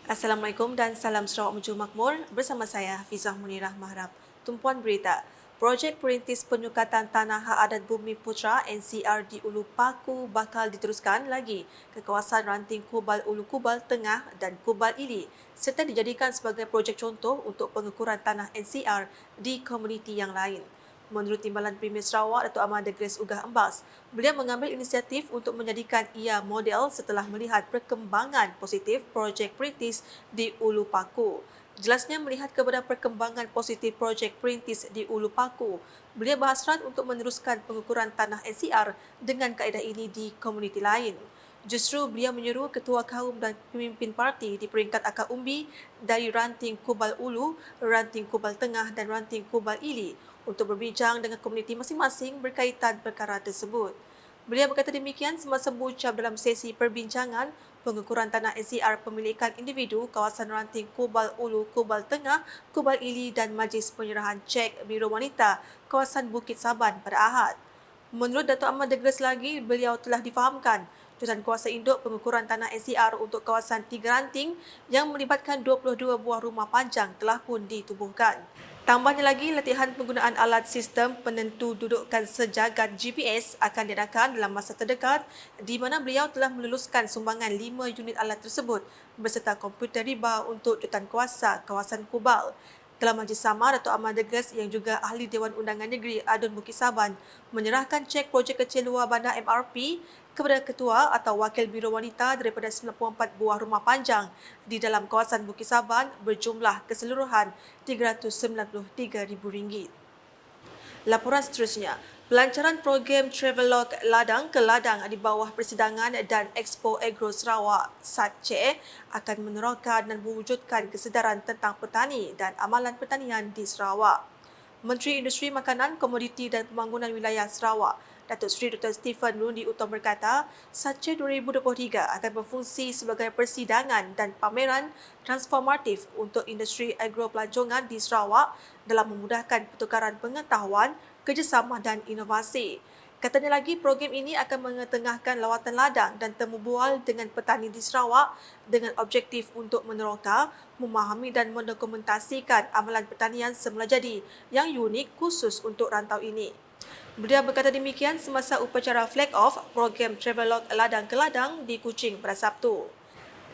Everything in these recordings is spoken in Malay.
Assalamualaikum dan salam Sarawak Muju Makmur. Bersama saya Hafizah Munirah Maharap. Tumpuan berita. Projek Perintis Penyukatan Tanah Hak Adat Bumi Putra NCR di Ulu Paku bakal diteruskan lagi ke kawasan ranting Kubal Ulu Kubal Tengah dan Kubal Ili serta dijadikan sebagai projek contoh untuk pengukuran tanah NCR di komuniti yang lain. Menurut Timbalan Premier Sarawak, Datuk Ahmad Grace Ugah Embas, beliau mengambil inisiatif untuk menjadikan ia model setelah melihat perkembangan positif projek perintis di Ulu Paku. Jelasnya melihat kepada perkembangan positif projek perintis di Ulu Paku, beliau berhasrat untuk meneruskan pengukuran tanah NCR dengan kaedah ini di komuniti lain. Justru beliau menyeru ketua kaum dan pemimpin parti di peringkat akar umbi dari ranting Kubal Ulu, ranting Kubal Tengah dan ranting Kubal Ili untuk berbincang dengan komuniti masing-masing berkaitan perkara tersebut. Beliau berkata demikian semasa berucap dalam sesi perbincangan pengukuran tanah NCR pemilikan individu kawasan ranting Kubal Ulu, Kubal Tengah, Kubal Ili dan Majlis Penyerahan Cek Biro Wanita kawasan Bukit Saban pada Ahad. Menurut Datuk Ahmad Degres lagi, beliau telah difahamkan Jawatan Kuasa Induk Pengukuran Tanah NCR untuk kawasan 3 ranting yang melibatkan 22 buah rumah panjang telah pun ditubuhkan. Tambahnya lagi, latihan penggunaan alat sistem penentu dudukan sejagat GPS akan diadakan dalam masa terdekat di mana beliau telah meluluskan sumbangan 5 unit alat tersebut beserta komputer riba untuk Jawatan Kuasa kawasan Kubal. Dalam majlis sama, Datuk Ahmad Degres yang juga Ahli Dewan Undangan Negeri Adun Bukit Saban menyerahkan cek projek kecil luar bandar MRP kepada Ketua atau Wakil Biro Wanita daripada 94 buah rumah panjang di dalam kawasan Bukit Saban berjumlah keseluruhan RM393,000. Laporan seterusnya, pelancaran program Travelog Ladang ke Ladang di bawah Persidangan dan Expo Agro Sarawak (SATCE) akan meneroka dan mewujudkan kesedaran tentang petani dan amalan pertanian di Sarawak. Menteri Industri Makanan, Komoditi dan Pembangunan Wilayah Sarawak, Datuk Seri Dr. Stephen Rundi Utom berkata, SATCE 2023 akan berfungsi sebagai persidangan dan pameran transformatif untuk industri agropelancongan di Sarawak dalam memudahkan pertukaran pengetahuan, kerjasama dan inovasi. Katanya lagi, program ini akan mengetengahkan lawatan ladang dan temu bual dengan petani di Sarawak dengan objektif untuk meneroka, memahami dan mendokumentasikan amalan pertanian semula jadi yang unik khusus untuk rantau ini. Beliau berkata demikian semasa upacara flag off program Travelog Ladang ke Ladang di Kuching pada Sabtu.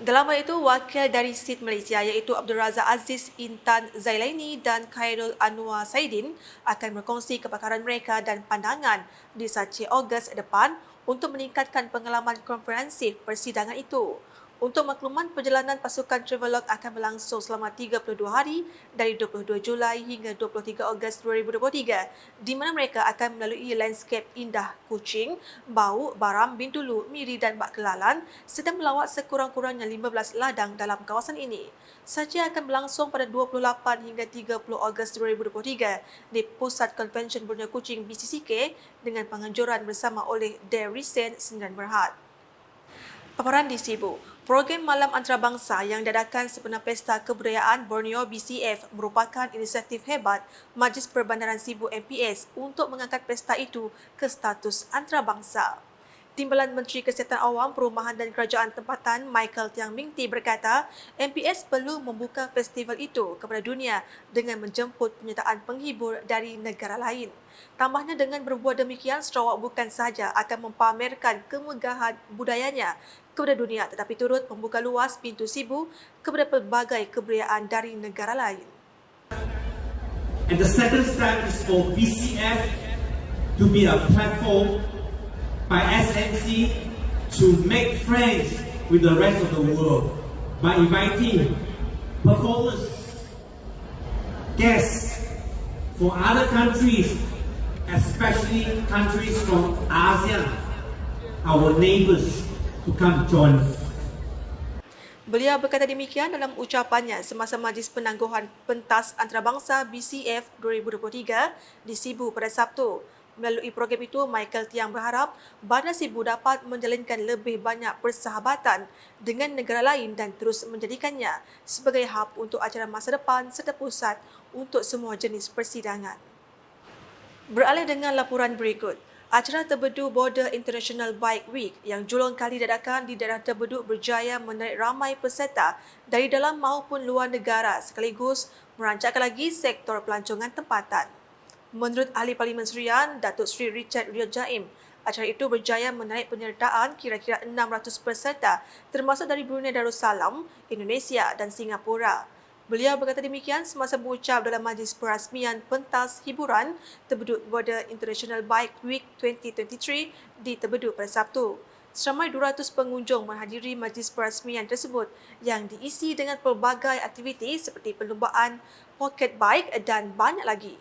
Dalam hal itu, wakil dari SIT Malaysia iaitu Abdul Razak Aziz Intan Zailaini dan Khairul Anwar Saidin akan berkongsi kepakaran mereka dan pandangan di SATCE Ogos depan untuk meningkatkan pengalaman komprehensif persidangan itu. Untuk makluman, perjalanan pasukan Travelog akan berlangsung selama 32 hari dari 22 Julai hingga 23 Ogos 2023 di mana mereka akan melalui landscape indah Kuching, Bau, Baram, Bintulu, Miri dan Bak Kelalan serta melawat sekurang-kurangnya 15 ladang dalam kawasan ini. SATCE akan berlangsung pada 28 hingga 30 Ogos 2023 di Pusat Convention Borneo Kuching BCCK dengan penganjuran bersama oleh Dery Sen Sendirian Berhad. Paparan di Sibu. Program Malam Antarabangsa yang diadakan sempena Pesta Kebudayaan Borneo BCF merupakan inisiatif hebat Majlis Perbandaran Sibu MPS untuk mengangkat pesta itu ke status antarabangsa. Timbalan Menteri Kesihatan Awam, Perumahan dan Kerajaan Tempatan Michael Tiang Mingti berkata, MPS perlu membuka festival itu kepada dunia dengan menjemput penyertaan penghibur dari negara lain. Tambahnya, dengan berbuat demikian, Sarawak bukan sahaja akan mempamerkan kemegahan budayanya kepada dunia tetapi turut membuka luas pintu Sibu kepada pelbagai kebudayaan dari negara lain. And the second step is for BCF to be a platform by SNC to make friends with the rest of the world by inviting performers, guests from other countries, especially countries from ASEAN, our neighbors, to come join us. Beliau berkata demikian dalam ucapannya semasa Majlis Penangguhan Pentas Antarabangsa BCF 2023 di Sibu pada Sabtu. Melalui program itu, Michael Tiang berharap Bandar Sibu dapat menjalinkan lebih banyak persahabatan dengan negara lain dan terus menjadikannya sebagai hub untuk acara masa depan serta pusat untuk semua jenis persidangan. Beralih dengan laporan berikut. Acara Terbedu Border International Bike Week yang julung kali diadakan di daerah Terbedu berjaya menarik ramai peserta dari dalam maupun luar negara sekaligus merancangkan lagi sektor pelancongan tempatan. Menurut Ahli Parlimen Serian, Datuk Seri Richard Rio Jaim, acara itu berjaya menarik penyertaan kira-kira 600 peserta termasuk dari Brunei Darussalam, Indonesia dan Singapura. Beliau berkata demikian semasa berucap dalam majlis perasmian pentas hiburan Terbedu Border International Bike Week 2023 di Terbedu pada Sabtu. Seramai 200 pengunjung menghadiri majlis perasmian tersebut yang diisi dengan pelbagai aktiviti seperti perlumbaan pocket bike dan banyak lagi.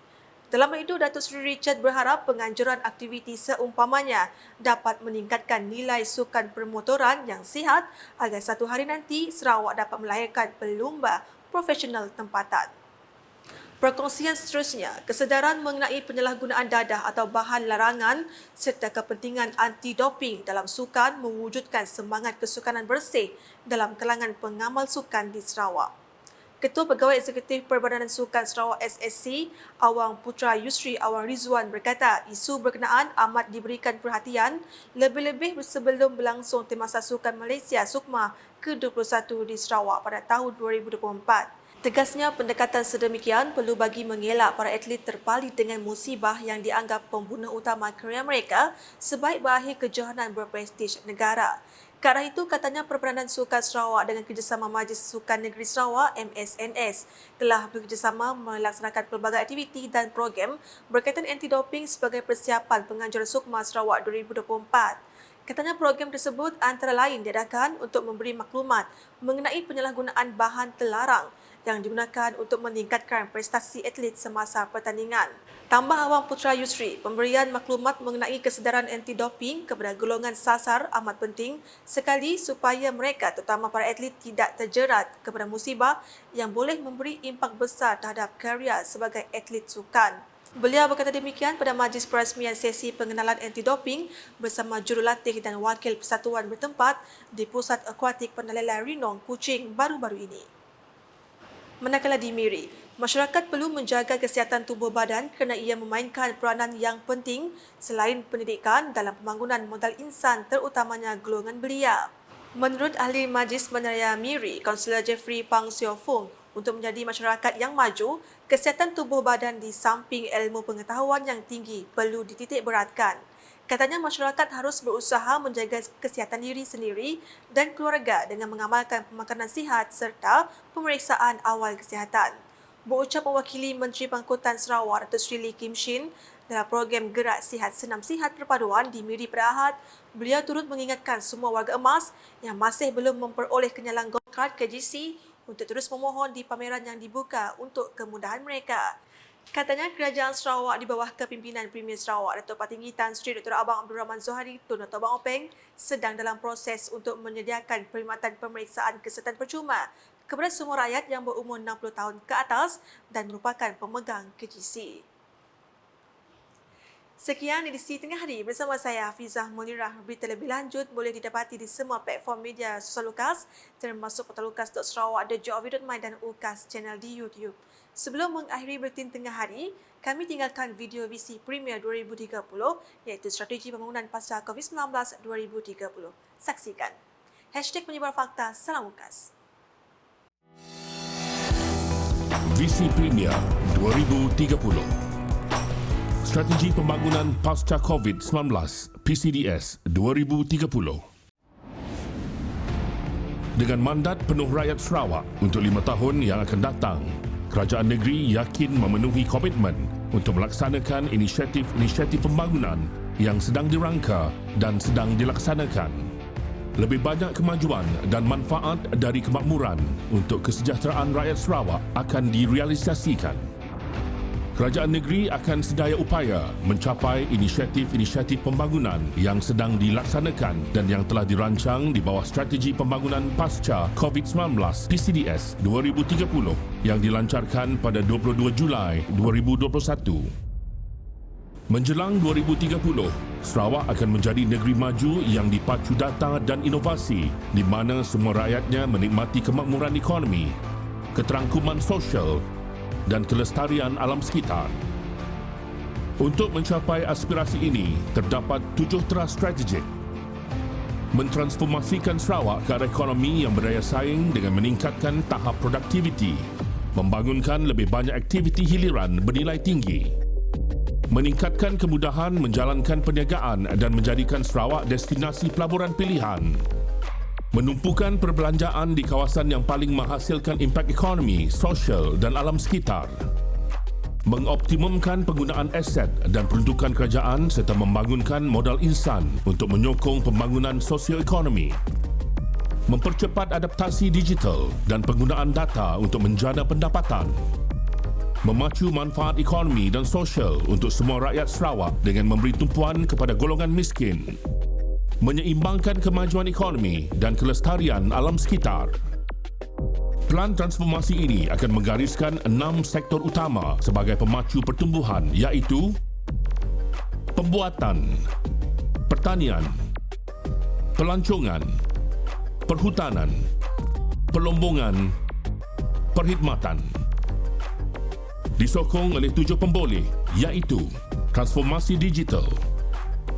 Dalam hal itu, Datuk Seri Richard berharap penganjuran aktiviti seumpamanya dapat meningkatkan nilai sukan permotoran yang sihat agar satu hari nanti Sarawak dapat melahirkan pelumba profesional tempatan. Perkongsian seterusnya, kesedaran mengenai penyalahgunaan dadah atau bahan larangan serta kepentingan anti-doping dalam sukan mewujudkan semangat kesukanan bersih dalam kalangan pengamal sukan di Sarawak. Ketua Pegawai Eksekutif Perbadanan Sukan Sarawak SSC, Awang Putra Yusri Awang Rizwan berkata isu berkenaan amat diberikan perhatian lebih-lebih sebelum berlangsung Timasa Sukan Malaysia SUKMA ke-21 di Sarawak pada tahun 2024. Tegasnya pendekatan sedemikian perlu bagi mengelak para atlet terpalit dengan musibah yang dianggap pembunuh utama kerjaya mereka sebaik berakhir kejohanan berprestij negara. Ke arah itu, katanya Perbadanan Sukan Sarawak dengan kerjasama Majlis Sukan Negeri Sarawak MSNS telah bekerjasama melaksanakan pelbagai aktiviti dan program berkaitan anti-doping sebagai persiapan penganjuran SUKMA Sarawak 2024. Katanya program tersebut antara lain diadakan untuk memberi maklumat mengenai penyalahgunaan bahan terlarang yang digunakan untuk meningkatkan prestasi atlet semasa pertandingan. Tambah Awang Putra Yusri, pemberian maklumat mengenai kesedaran anti-doping kepada golongan sasar amat penting sekali supaya mereka terutama para atlet tidak terjerat kepada musibah yang boleh memberi impak besar terhadap karier sebagai atlet sukan. Beliau berkata demikian pada majlis perasmian sesi pengenalan anti-doping bersama jurulatih dan wakil persatuan bertempat di Pusat Akuatik Penalaian Rinong, Kuching baru-baru ini. Manakala di Miri, masyarakat perlu menjaga kesihatan tubuh badan kerana ia memainkan peranan yang penting selain pendidikan dalam pembangunan modal insan terutamanya golongan belia. Menurut Ahli Majlis Bandaraya Miri, Kaunselor Jeffrey Pang Seo Fung, untuk menjadi masyarakat yang maju, kesihatan tubuh badan di samping ilmu pengetahuan yang tinggi perlu dititik beratkan. Katanya masyarakat harus berusaha menjaga kesihatan diri sendiri dan keluarga dengan mengamalkan pemakanan sihat serta pemeriksaan awal kesihatan. Berucap mewakili Menteri Pangkutan Sarawak Datuk Seri Lee Kim Shin dalam program Gerak Sihat Senam Sihat Perpaduan di Miri pada Ahad, beliau turut mengingatkan semua warga emas yang masih belum memperoleh kenyalang Gold Card KGC untuk terus memohon di pameran yang dibuka untuk kemudahan mereka. Katanya Kerajaan Sarawak di bawah kepimpinan Premier Sarawak Datuk Patinggi Tan Sri Dr. Abang Abdul Rahman Zohari Tun Dr. Abang Openg sedang dalam proses untuk menyediakan perkhidmatan pemeriksaan kesihatan percuma kepada semua rakyat yang berumur 60 tahun ke atas dan merupakan pemegang KGC. Sekian edisi Tengah Hari bersama saya Hafizah Munirah. Berita lebih lanjut boleh didapati di semua platform media sosial Lukas termasuk portal lukas.sarawak, thejob.my dan UKAS channel di YouTube. Sebelum mengakhiri buletin Tengah Hari, kami tinggalkan video visi Premier 2030 iaitu Strategi Pembangunan Pasca COVID-19 2030. Saksikan. #penyebar fakta, salam UKAS. Visi Premier 2030. Strategi Pembangunan Pasca COVID-19 PCDS 2030. Dengan mandat penuh rakyat Sarawak untuk 5 tahun yang akan datang, Kerajaan Negeri yakin memenuhi komitmen untuk melaksanakan inisiatif-inisiatif pembangunan yang sedang dirangka dan sedang dilaksanakan. Lebih banyak kemajuan dan manfaat dari kemakmuran untuk kesejahteraan rakyat Sarawak akan direalisasikan. Kerajaan negeri akan sedaya upaya mencapai inisiatif-inisiatif pembangunan yang sedang dilaksanakan dan yang telah dirancang di bawah Strategi Pembangunan Pasca COVID-19 PCDS 2030 yang dilancarkan pada 22 Julai 2021. Menjelang 2030, Sarawak akan menjadi negeri maju yang dipacu data dan inovasi di mana semua rakyatnya menikmati kemakmuran ekonomi, keterangkuman sosial dan kelestarian alam sekitar. Untuk mencapai aspirasi ini, terdapat 7 teras strategik. Mentransformasikan Sarawak ke arah ekonomi yang berdaya saing dengan meningkatkan tahap produktiviti, membangunkan lebih banyak aktiviti hiliran bernilai tinggi, meningkatkan kemudahan menjalankan perniagaan dan menjadikan Sarawak destinasi pelaburan pilihan, menumpukan perbelanjaan di kawasan yang paling menghasilkan impak ekonomi, sosial dan alam sekitar, mengoptimumkan penggunaan aset dan peruntukan kerajaan serta membangunkan modal insan untuk menyokong pembangunan sosioekonomi, mempercepat adaptasi digital dan penggunaan data untuk menjana pendapatan, memacu manfaat ekonomi dan sosial untuk semua rakyat Sarawak dengan memberi tumpuan kepada golongan miskin, menyeimbangkan kemajuan ekonomi dan kelestarian alam sekitar. Pelan transformasi ini akan menggariskan 6 sektor utama sebagai pemacu pertumbuhan, iaitu pembuatan, pertanian, pelancongan, perhutanan, pelombongan, perkhidmatan. Disokong oleh 7 pemboleh, iaitu transformasi digital,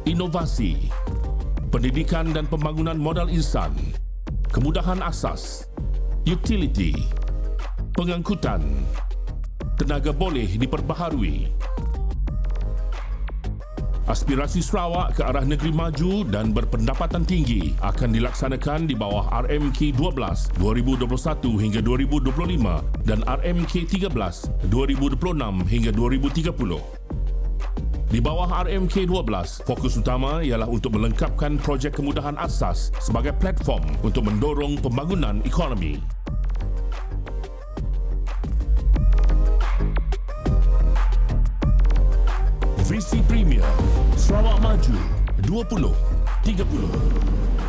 inovasi, pendidikan dan pembangunan modal insan, kemudahan asas, utility, pengangkutan, tenaga boleh diperbaharui. Aspirasi Sarawak ke arah negeri maju dan berpendapatan tinggi akan dilaksanakan di bawah RMK 12 2021 hingga 2025 dan RMK 13 2026 hingga 2030. Di bawah RMK 12, fokus utama ialah untuk melengkapkan projek kemudahan asas sebagai platform untuk mendorong pembangunan ekonomi. Visi Premier Sarawak Maju 2030.